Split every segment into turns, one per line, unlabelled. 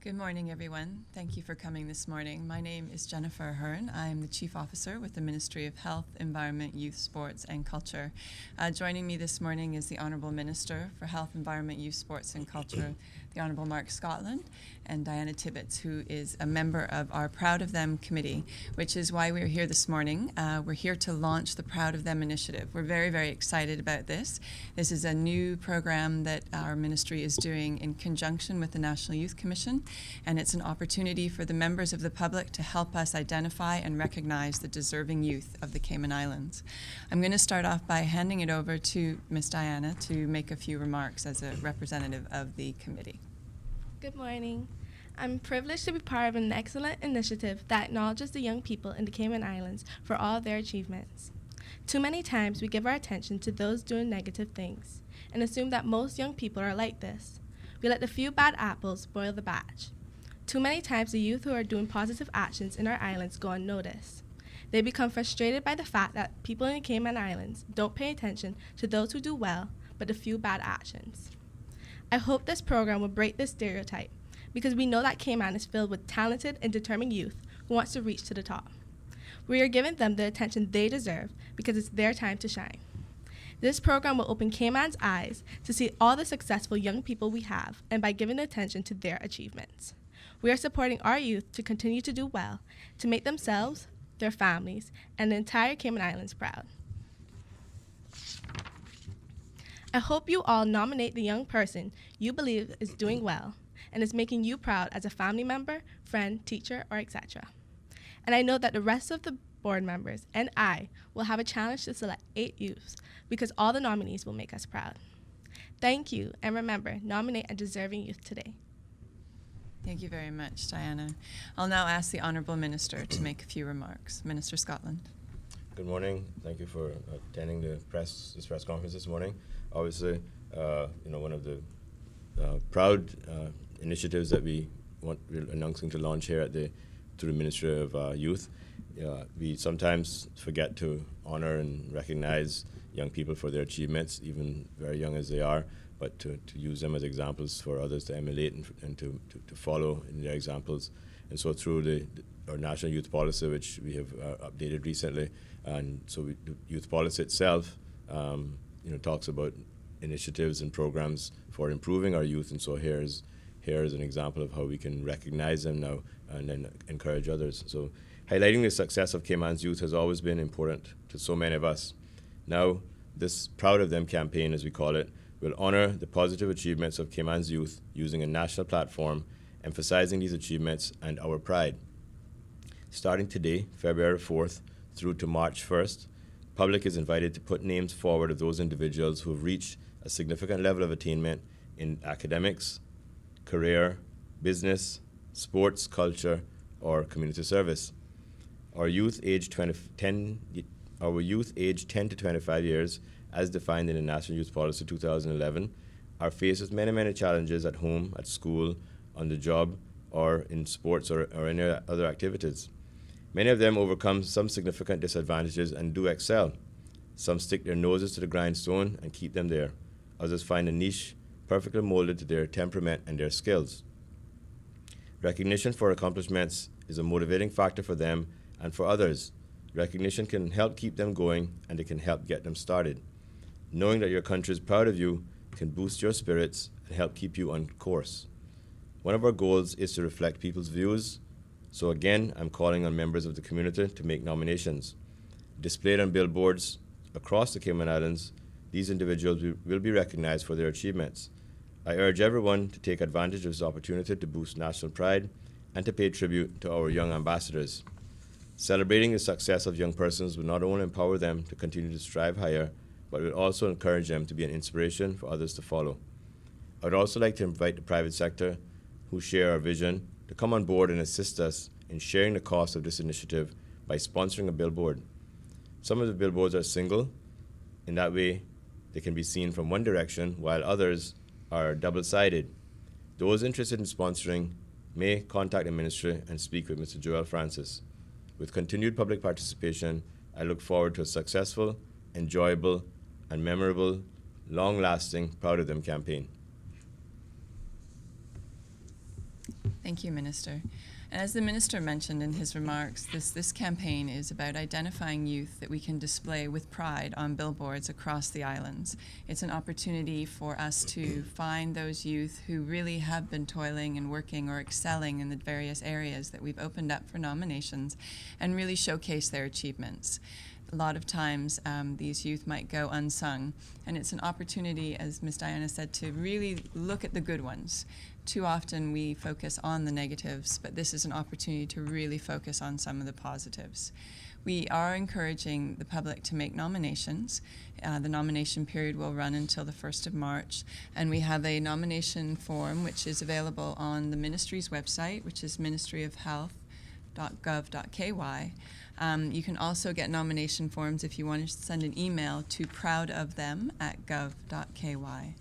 Good morning, everyone. Thank you for coming this morning. My name is Jennifer Ahern. I'm the Chief Officer with the Ministry of Health, Environment, Youth, Sports and Culture. Joining me this morning is the Honourable Minister for Health, Environment, Youth, Sports and Culture, the Honourable Mark Scotland, and Diana Tibbetts, who is a member of our Proud of Them committee, which is why we're here this morning. We're here to launch the Proud of Them initiative. We're very, very excited about this. This is a new program that our ministry is doing in conjunction with the National Youth Commission, and it's an opportunity for the members of the public to help us identify and recognize the deserving youth of the Cayman Islands. I'm going to start off by handing it over to Ms. Diana to make a few remarks as a representative of the committee.
Good morning. I'm privileged to be part of an excellent initiative that acknowledges the young people in the Cayman Islands for all their achievements. Too many times we give our attention to those doing negative things and assume that most young people are like this. We let the few bad apples spoil the batch. Too many times the youth who are doing positive actions in our islands go unnoticed. They become frustrated by the fact that people in the Cayman Islands don't pay attention to those who do well, but the few bad actions. I hope this program will break this stereotype, because we know that Cayman is filled with talented and determined youth who wants to reach to the top. We are giving them the attention they deserve because it's their time to shine. This program will open Cayman's eyes to see all the successful young people we have, and by giving attention to their achievements. We are supporting our youth to continue to do well, to make themselves, their families, and the entire Cayman Islands proud. I hope you all nominate the young person you believe is doing well and is making you proud as a family member, friend, teacher, or etc. And I know that the rest of the board members and I will have a challenge to select 8 youths because all the nominees will make us proud. Thank you, and remember, nominate a deserving youth today.
Thank you very much, Diana. I'll now ask the Honourable Minister to make a few remarks. Minister Scotland.
Good morning. Thank you for attending this press conference this morning. Obviously, one of the proud initiatives that we're announcing to launch here through the Ministry of Youth. We sometimes forget to honor and recognize young people for their achievements, even very young as they are, but to use them as examples for others to emulate and to follow in their examples. And so through our national youth policy, which we have updated recently, and so the youth policy itself talks about initiatives and programs for improving our youth, and so here's an example of how we can recognize them now and then encourage others. So highlighting the success of Cayman's youth has always been important to so many of us. Now, this Proud of Them campaign, as we call it, will honor the positive achievements of Cayman's youth using a national platform, emphasizing these achievements and our pride. Starting today, February 4th, through to March 1st, public is invited to put names forward of those individuals who have reached a significant level of attainment in academics, career, business, sports, culture, or community service. Our youth aged 10 to 25 years, as defined in the National Youth Policy 2011, are faced with many, many challenges at home, at school, on the job, or in sports or any other activities. Many of them overcome some significant disadvantages and do excel. Some stick their noses to the grindstone and keep them there. Others find a niche perfectly molded to their temperament and their skills. Recognition for accomplishments is a motivating factor for them and for others. Recognition can help keep them going, and it can help get them started. Knowing that your country is proud of you can boost your spirits and help keep you on course. One of our goals is to reflect people's views. So again, I'm calling on members of the community to make nominations. Displayed on billboards across the Cayman Islands, these individuals will be recognized for their achievements. I urge everyone to take advantage of this opportunity to boost national pride and to pay tribute to our young ambassadors. Celebrating the success of young persons will not only empower them to continue to strive higher, but will also encourage them to be an inspiration for others to follow. I would also like to invite the private sector who share our vision to come on board and assist us in sharing the cost of this initiative by sponsoring a billboard. Some of the billboards are single. In that way, they can be seen from one direction, while others are double-sided. Those interested in sponsoring may contact the ministry and speak with Mr. Joel Francis. With continued public participation, I look forward to a successful, enjoyable, and memorable, long-lasting Proud of Them campaign.
Thank Thank you, Minister. And as the Minister mentioned in his remarks, this campaign is about identifying youth that we can display with pride on billboards across the islands. It's an opportunity for us to find those youth who really have been toiling and working or excelling in the various areas that we've opened up for nominations and really showcase their achievements. A lot of times these youth might go unsung, and it's an opportunity, as Ms. Diana said, to really look at the good ones. Too often we focus on the negatives, but this is an opportunity to really focus on some of the positives. We are encouraging the public to make nominations. The nomination period will run until the 1st of March, and we have a nomination form which is available on the ministry's website, which is ministryofhealth.gov.ky. You can also get nomination forms if you want to send an email to proudofthem@gov.ky.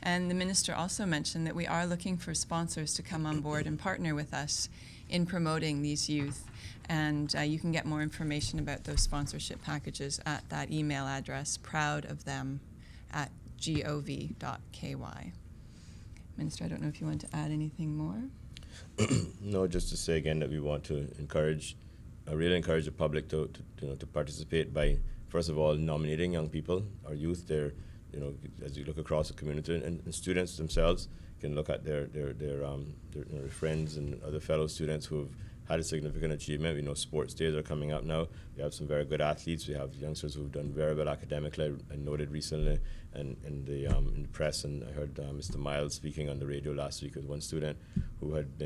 And the Minister also mentioned that we are looking for sponsors to come on board and partner with us in promoting these youth. And you can get more information about those sponsorship packages at that email address, proudofthem@gov.ky. Minister, I don't know if you want to add anything more?
No, just to say again that we want to really encourage the public to participate by, first of all, nominating young people, our youth. They're, as you look across the community, and students themselves can look at their friends and other fellow students who have had a significant achievement. We know sports days are coming up now. We have some very good athletes. We have youngsters who've done very well academically. I noted recently in the press, and I heard Mr. Miles speaking on the radio last week with one student who had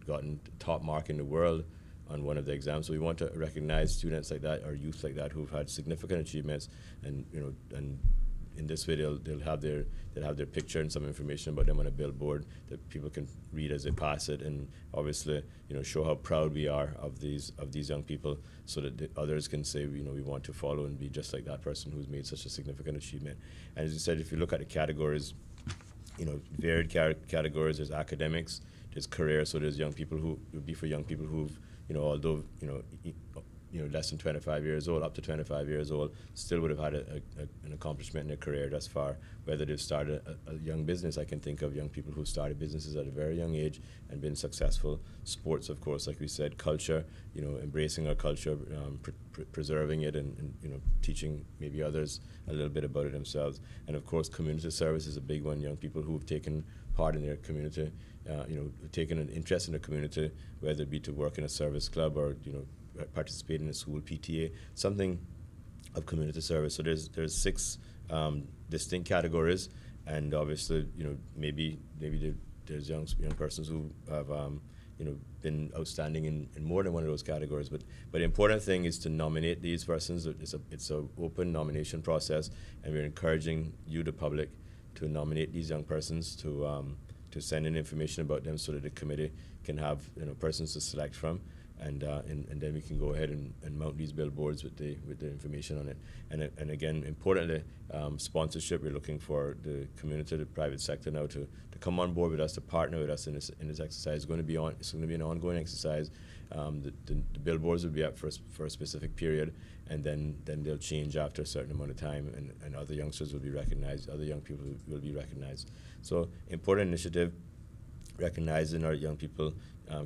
gotten top mark in the world on one of the exams. So we want to recognize students like that or youth like that who've had significant achievements, and in this way they'll have their picture and some information about them on a billboard that people can read as they pass it, and obviously show how proud we are of these young people, so that the others can say we want to follow and be just like that person who's made such a significant achievement. And as you said, if you look at the categories, varied categories, there's academics, there's career, so there's young people who would be for young people who've although less than 25 years old, up to 25 years old, still would have had an accomplishment in their career thus far. Whether they've started a young business, I can think of young people who started businesses at a very young age and been successful. Sports, of course, like we said, culture, embracing our culture, preserving it, and teaching maybe others a little bit about it themselves. And of course, community service is a big one. Young people who have taken part in their community, taken an interest in the community, whether it be to work in a service club or participate in a school PTA, something of community service. So there's 6 distinct categories, and obviously maybe there's young persons who have been outstanding in more than one of those categories. But the important thing is to nominate these persons. It's a open nomination process, and we're encouraging you, the public, to nominate these young persons, to send in information about them so that the committee can have persons to select from. And then we can go ahead and mount these billboards with the information on it. And again, importantly, sponsorship. We're looking for the community, the private sector now to come on board with us, to partner with us in this exercise. It's going to be an ongoing exercise. The billboards will be up for a specific period, and then they'll change after a certain amount of time, and other youngsters will be recognized. Other young people will be recognized. So important initiative, recognizing our young people,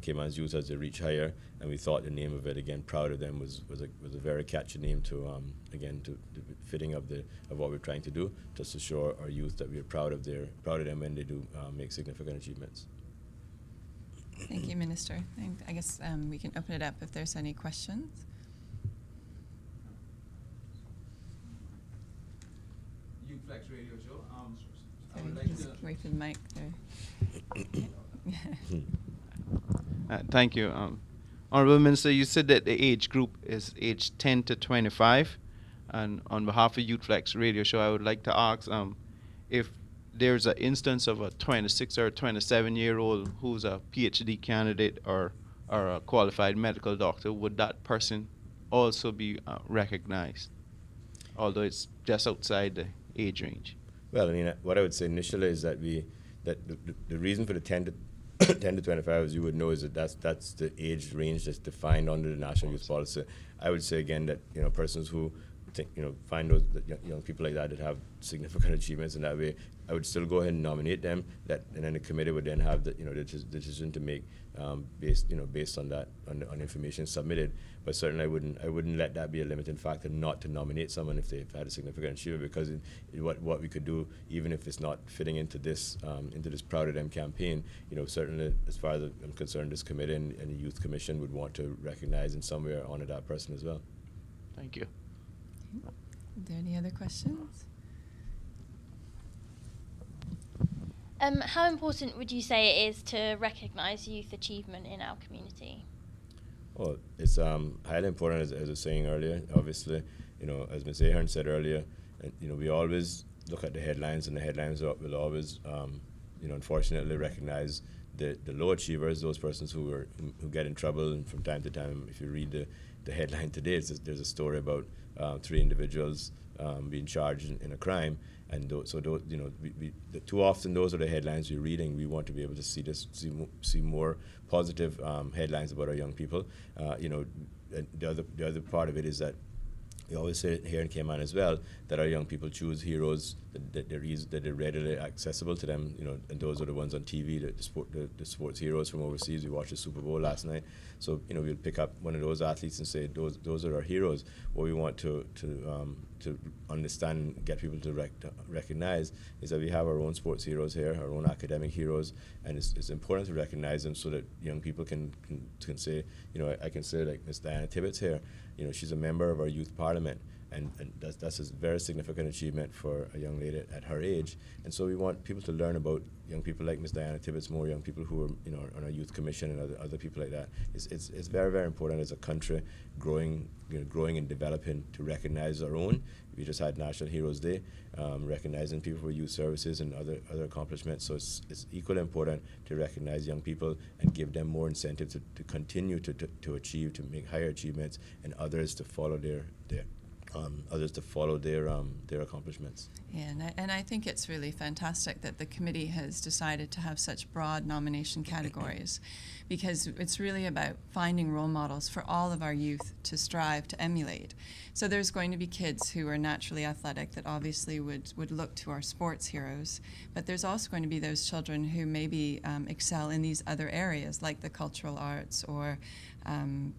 Cayman's youth as they reach higher, and we thought the name of it, again, Proud of Them, was a very catchy name to fitting of what we're trying to do, just to show our youth that we're proud of them when they do make significant achievements.
Thank you, Minister. I guess we can open it up if there's any questions.
Youth Flex Radio Show. I
Sorry,
would like
just
to
wait for the mic there.
Thank you. Honorable Minister, you said that the age group is age 10 to 25. And on behalf of Youth Flex Radio Show, I would like to ask if there's an instance of a 26 or 27-year-old who's a PhD candidate or a qualified medical doctor, would that person also be recognized, although it's just outside the age range?
Well, I mean, what I would say initially is that the reason for the 10 to 25, as you would know, is that that's the age range that's defined under the National Youth Policy. I would say again that persons who find those young people like that have significant achievements, and that way I would still go ahead and nominate them. And then the committee would then have the decision to make based on that on information submitted. But certainly I wouldn't let that be a limiting factor not to nominate someone if they've had a significant achievement, because what we could do, even if it's not fitting into this Proud of Them campaign, certainly as far as I'm concerned, this committee and the Youth Commission would want to recognize in some way or honor that person as well.
Thank you.
Are there any other questions?
How important would you say it is to recognise youth achievement in our community?
Well, it's highly important, as I was saying earlier. Obviously, as Ms. Ahern said earlier, we always look at the headlines, and the headlines will always, unfortunately recognize the low achievers, those persons who get in trouble. And from time to time, if you read the headline today, there's a story about 3 individuals being charged in a crime. And too often those are the headlines we're reading. We want to be able to see more positive headlines about our young people. The other part of it is that we always say here in Cayman as well that our young people choose heroes that they're readily accessible to them. And those are the ones on TV, the sports heroes from overseas. We watched the Super Bowl last night, so we'll pick up one of those athletes and say those are our heroes. What we want to understand and get people to recognize is that we have our own sports heroes here, our own academic heroes, and it's important to recognize them so that young people can say, I can say like Ms. Diana Tibbetts here, she's a member of our youth parliament, and that's a very significant achievement for a young lady at her age. And so we want people to learn about young people like Ms. Diana Tibbetts, more young people who are on our youth commission and other people like that. It's very, very important as a country growing and developing to recognize our own. We just had National Heroes Day, recognizing people for youth services and other accomplishments. So it's equally important to recognize young people and give them more incentive to continue to achieve, to make higher achievements, and others to follow their accomplishments.
Yeah, and I think it's really fantastic that the committee has decided to have such broad nomination categories, because it's really about finding role models for all of our youth to strive to emulate. So there's going to be kids who are naturally athletic that obviously would look to our sports heroes, but there's also going to be those children who maybe excel in these other areas like the cultural arts or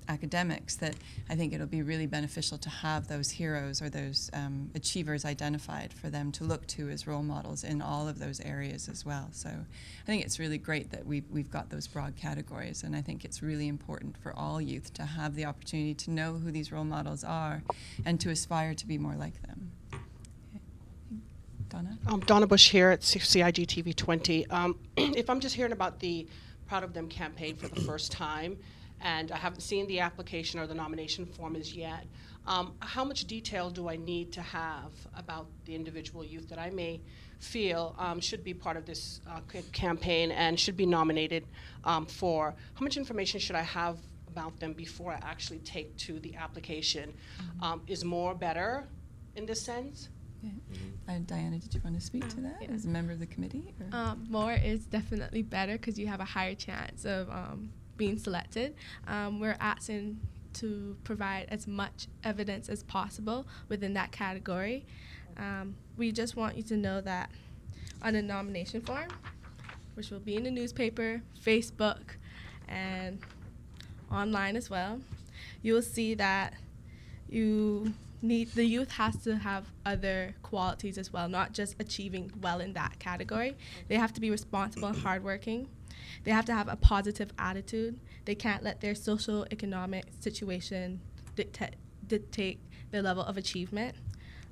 academics, that I think it'll be really beneficial to have those heroes or those achievers identified for them to look to as role models in all of those areas as well. So I think it's really great that we've got those broad categories, and I think it's really important for all youth to have the opportunity to know who these role models are and to aspire to be more like them. Okay. Donna?
Donna Bush here at CIG TV 20. If I'm just hearing about the Proud of Them campaign for the first time, and I haven't seen the application or the nomination form as yet, how much detail do I need to have about the individual youth that I may feel should be part of this campaign and should be nominated for? How much information should I have about them before I actually take to the application? Is more better in this sense?
Yeah. Diana, did you want to speak to that as a member of the committee?
More is definitely better because you have a higher chance of being selected. We're asking to provide as much evidence as possible within that category. We just want you to know that on the nomination form, which will be in the newspaper, Facebook, and online as well, you will see that the youth has to have other qualities as well, not just achieving well in that category. They have to be responsible and hardworking. They have to have a positive attitude. They can't let their social economic situation dictate their level of achievement.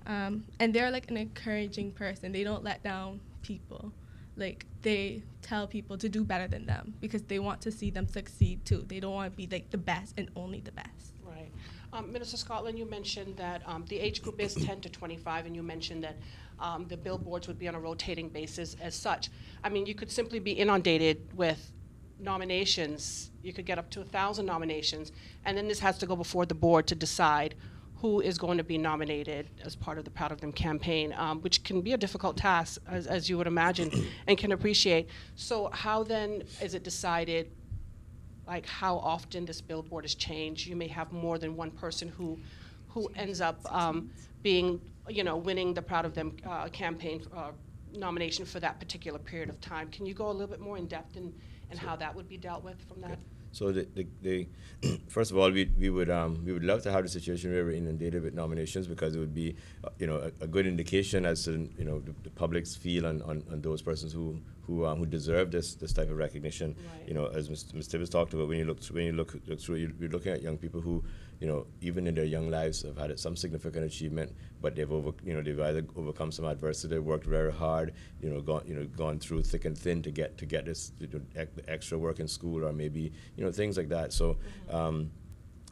And they're like an encouraging person. They don't let down people. Like, they tell people to do better than them because they want to see them succeed too. They don't want to be like the best and only the best.
Right. Minister Scotland, you mentioned that the age group is 10 to 25, and you mentioned that the billboards would be on a rotating basis as such. I mean, you could simply be inundated with nominations. You could get up to 1,000 nominations, and then this has to go before the board to decide who is going to be nominated as part of the Proud of Them campaign, which can be a difficult task, as you would imagine, and can appreciate. So how then is it decided, like how often this billboard is changed? You may have more than one person who who ends up being, winning the Proud of Them campaign nomination for that particular period of time. Can you go a little bit more in depth in how that would be dealt with from that?
So the first of all, we would love to have the situation where we're inundated with nominations, because it would be a good indication as to the public's feel on those persons who deserve this type of recognition.
Right.
As Ms. Tibbetts talked about, when you look through, you're looking at young people who even in their young lives have had some significant achievement, but they've either overcome some adversity, worked very hard, gone through thick and thin to get this extra work in school, or maybe things like that. So.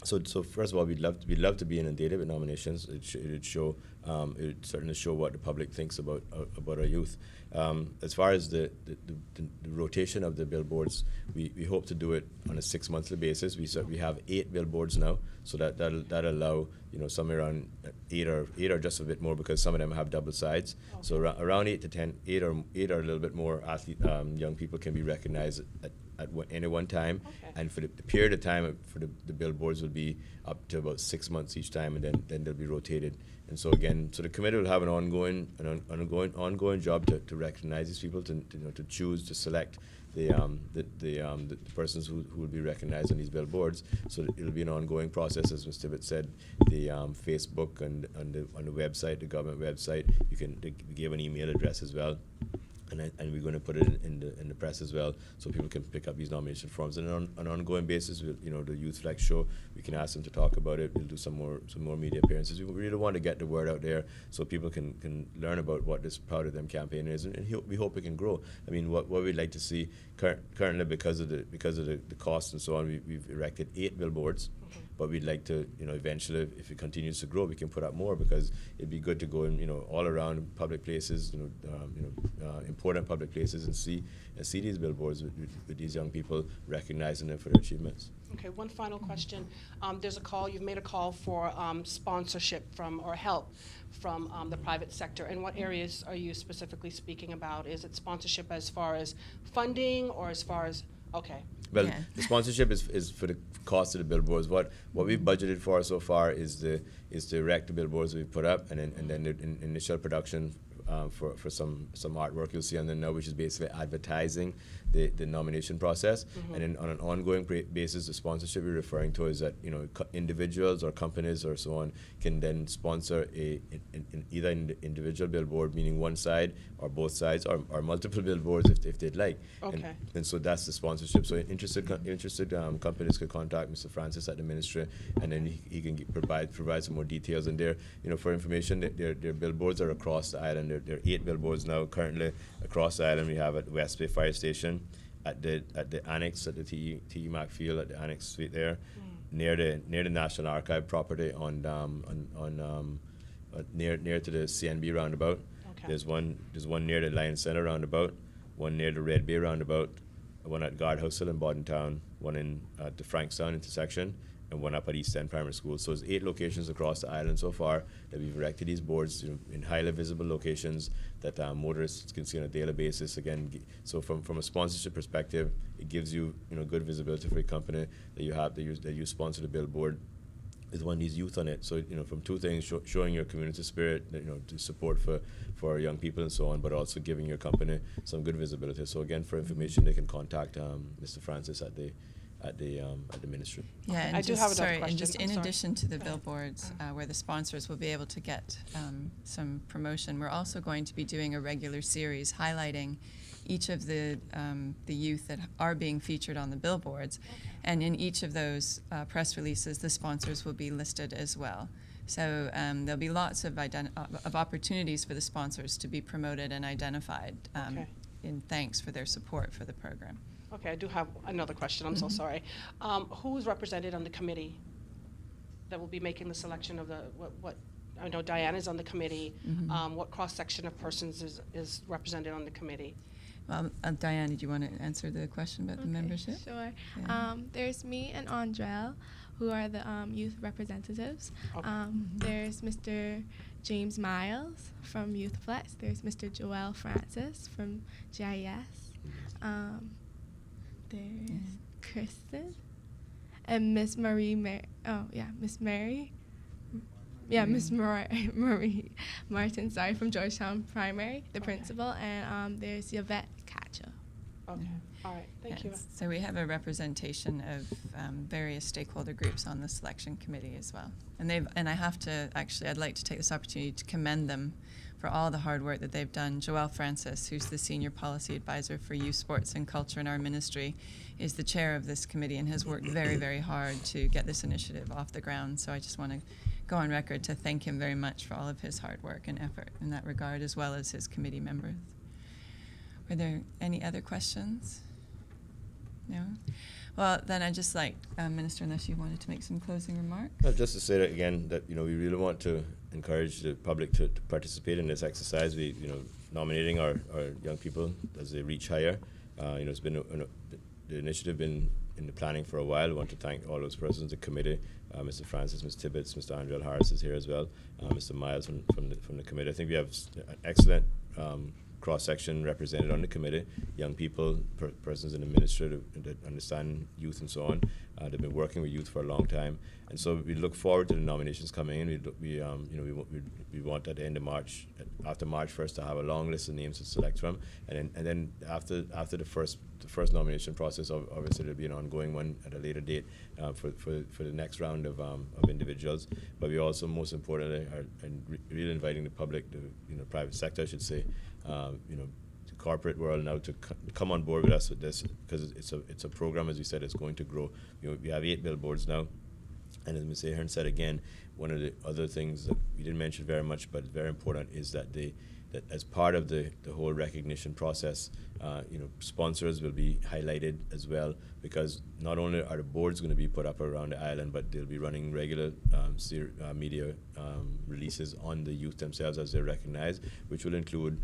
So first of all, we'd love to be inundated with nominations. It would certainly show what the public thinks about our youth. As far as the rotation of the billboards, we hope to do it on a 6-monthly basis. We have 8 billboards now, so that'll allow somewhere around 8 or just a bit more, because some of them have double sides. Okay. So around 8 to 10, 8 or a little bit more young people can be recognized at any one time.
Okay.
And for the period of time for the billboards will be up to about 6 months each time, and then they'll be rotated. And so again, the committee will have an ongoing job to recognize these people, to choose, to select the persons who will be recognized on these billboards. So it'll be an ongoing process, as Mr. Tibbetts said. The Facebook and on the website, the government website, they give an email address as well. And we're going to put it in the press as well, so people can pick up these nomination forms. And on an ongoing basis, the Youth Flex show, we can ask them to talk about it. We'll do some more media appearances. We really want to get the word out there so people can learn about what this Proud of Them campaign is, and we hope it can grow. I mean, what we'd like to see currently, because of the cost and so on, we've erected 8 billboards. Mm-hmm. But we'd like to, eventually, if it continues to grow, we can put up more, because it'd be good to go in, all around public places, important public places, and see these billboards with these young people, recognizing them for their achievements.
Okay, one final question. You've made a call for sponsorship or help from the private sector. And what areas are you specifically speaking about? Is it sponsorship as far as funding, or as far as, okay.
Well, the sponsorship is for the cost of the billboards. What we've budgeted for so far is to erect the billboards we've put up, and then the initial production for some artwork you'll see on there now, which is basically advertising the nomination process. Mm-hmm. And then on an ongoing basis, the sponsorship we're referring to is that individuals or companies or so on can then sponsor either an individual billboard, meaning one side or both sides, or multiple billboards if they'd like.
Okay.
And so that's the sponsorship. So interested companies could contact Mr. Francis at the ministry, and then he can provide some more details. And for information, their billboards are across the island. There are 8 billboards now currently across the island. We have at West Bay Fire Station, at the annex at the T.E. Mac Field, at the annex suite there, near the National Archive property near to the CNB roundabout.
Okay.
There's one near the Lion Center roundabout, one near the Red Bay roundabout, one at Guardhouse Hill in Bordentown, one in the Frankstown intersection, and one up at East End Primary School. So there's 8 locations across the island so far that we've erected these boards in highly visible locations that motorists can see on a daily basis. Again, so from a sponsorship perspective, it gives you good visibility for a company that you sponsor the billboard. Is one needs youth on it. So from 2 things: showing your community spirit, to support for young people and so on, but also giving your company some good visibility. So again, for information, they can contact Mr. Francis at the ministry.
Yeah, and
I do have another question.
And just in
sorry.
addition to the billboards, where the sponsors will be able to get some promotion, we're also going to be doing a regular series highlighting each of the youth that are being featured on the billboards.
Okay.
And in each of those press releases, the sponsors will be listed as well. So there'll be lots of opportunities for the sponsors to be promoted and identified in thanks for their support for the program.
Okay, I do have another question. I'm so sorry. Who's represented on the committee that will be making the selection of what? I know Diana's on the committee.
Mm-hmm.
What cross-section of persons is represented on the committee?
Diane, did you want to answer the question about the membership?
Sure.
Yeah.
There's me and Andrell, who are the youth representatives.
Okay.
There's Mr. James Miles from Youth Flex. There's Mr. Joel Francis from GIS. There's Kristen and Miss Marie. Miss Mary Yeah, Miss Marie Martin, sorry, from Georgetown Primary, the principal, and there's Yvette Catcher.
Okay. All right. Thank you.
So we have a representation of various stakeholder groups on the selection committee as well. And I have to, actually, I'd like to take this opportunity to commend them for all the hard work that they've done. Joelle Francis, who's the Senior Policy Advisor for Youth, Sports and Culture in our ministry, is the chair of this committee and has worked very, very hard to get this initiative off the ground. So I just want to go on record to thank him very much for all of his hard work and effort in that regard, as well as his committee members. Were there any other questions? No? Well, then I'd just like, Minister, unless you wanted to make some closing remarks.
Just to say that again, that we really want to encourage the public to participate in this exercise. We nominating our young people as they reach higher. It's been the initiative been in the planning for a while. I want to thank all those persons, the committee, Mr. Francis, Ms. Tibbetts, Mr. Andrel Harris is here as well, Mr. Miles from the committee. I think we have an excellent cross-section represented on the committee, young people, persons in the ministry that understand youth and so on. They've been working with youth for a long time, and so we look forward to the nominations coming in. We want at the end of March, after March 1st, to have a long list of names to select from, and then after the first nomination process, obviously there'll be an ongoing one at a later date for the next round of individuals. But we also, most importantly, are really inviting the public, the private sector, I should say, the corporate world now to come on board with us with this, because it's a program, as we said, it's going to grow. We have 8 billboards now, and as Ms. Ahern said again, one of the other things that we didn't mention very much, but very important, is that that as part of the whole recognition process, sponsors will be highlighted as well, because not only are the boards going to be put up around the island, but they'll be running regular media releases on the youth themselves as they're recognized, which will include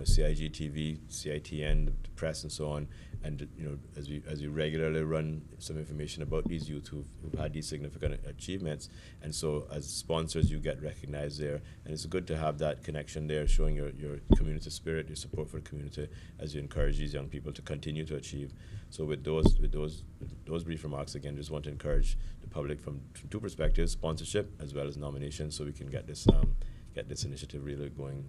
CIG TV, CITN, the press, and so on. And as we regularly run some information about these youth who've had these significant achievements, and so as sponsors you get recognized there, and it's good to have that connection there, showing your community spirit, your support for the community, as you encourage these young people to continue to achieve. So with those brief remarks, again, just want to encourage the public from 2 perspectives: sponsorship as well as nomination, so we can get this initiative really going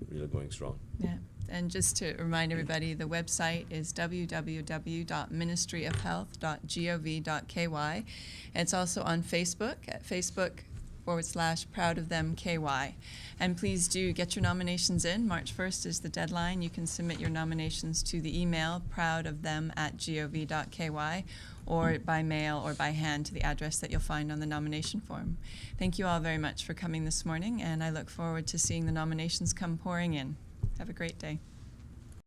strong.
Yeah, and just to remind everybody, the website is www.ministryofhealth.gov.ky. It's also on Facebook at Facebook.com/ProudOfThemKY. And please do get your nominations in. March 1st is the deadline. You can submit your nominations to the email proudofthem@gov.ky, or by mail or by hand to the address that you'll find on the nomination form. Thank you all very much for coming this morning, and I look forward to seeing the nominations come pouring in. Have a great day.